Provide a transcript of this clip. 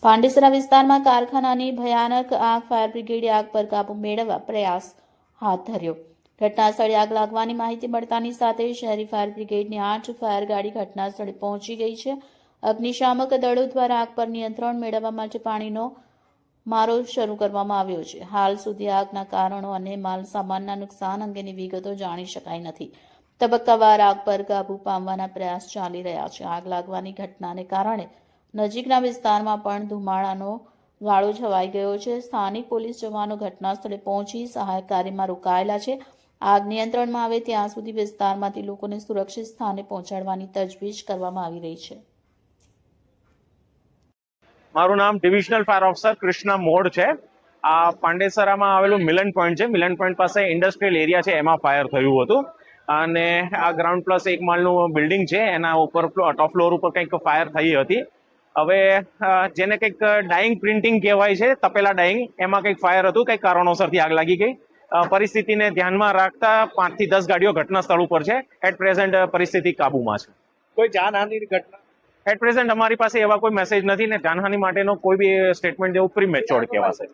પાંડેસરા વિસ્તારમાં કારખાનાની ભયાનક આગ. ફાયર બ્રિગેડે આગ પર કાબુ મેળવવા પ્રયાસ હાથ ધર્યો. ઘટના સ્થળે આગ લાગવાની માહિતી મળતાની સાથે શહેરી ફાયર બ્રિગેડની 8 ફાયર ગાડી ઘટના સ્થળે પહોંચી ગઈ છે. અગ્નિશામક દળો દ્વારા આગ પર નિયંત્રણ મેળવવા માટે પાણીનો મારો શરૂ કરવામાં આવ્યો છે. હાલ સુધી આગના કારણો અને માલ સામાનના નુકસાન અંગેની વિગતો જાણી શકાઈ નથી. તબક્કાવાર આગ પર કાબુ પામવાના પ્રયાસ ચાલી રહ્યા છે. આગ લાગવાની ઘટનાને કારણે નજીકના વિસ્તારમાં પણ ધુમાડાનો ગાળો છવાઈ ગયો છે. સ્થાનિક પોલીસ જવાનો ઘટના સ્થળે પહોંચી સહાયક કાર્યમાં રોકાયેલા છે. આગ નિયંત્રણમાં આવે ત્યાં સુધી વિસ્તારમાંથી લોકોને સુરક્ષિત સ્થાને પહોંચાડવાની તજવીજ કરવામાં આવી રહી છે. મારું નામ divisional fire officer Krishna mode છે. આ પાંડેસરામાં આવેલું મિલન પોઈન્ટ છે. મિલન પોઈન્ટ પાસે ઇન્ડસ્ટ્રીયલ એરિયા છે, એમાં ફાયર થયું હતું. અને આ ગ્રાઉન્ડ પ્લસ 1 માળનું બિલ્ડિંગ છે, એના ઉપર ટોપ ફ્લોર ઉપર કંઈક ફાયર થઈ હતી. હવે જેને કંઈક ડાઇંગ પ્રિન્ટિંગ કહેવાય છે, તપેલા ડાઇંગ, એમાં કંઈક ફાયર હતું. કંઈક કારણોસરથી આગ લાગી ગઈ. પરિસ્થિતિને ધ્યાનમાં રાખતા 5 થી 10 ગાડીઓ ઘટના સ્થળ ઉપર છે. એટ પ્રેઝન્ટ પરિસ્થિતિ કાબુમાં છે. કોઈ જાનહાનિની ઘટના એટ પ્રેઝન્ટ અમારી પાસે એવા કોઈ મેસેજ નથી ને જાનહાનિ માટેનો કોઈ બી સ્ટેટમેન્ટ દેવું પ્રીમેચ્યોર કહેવાશે.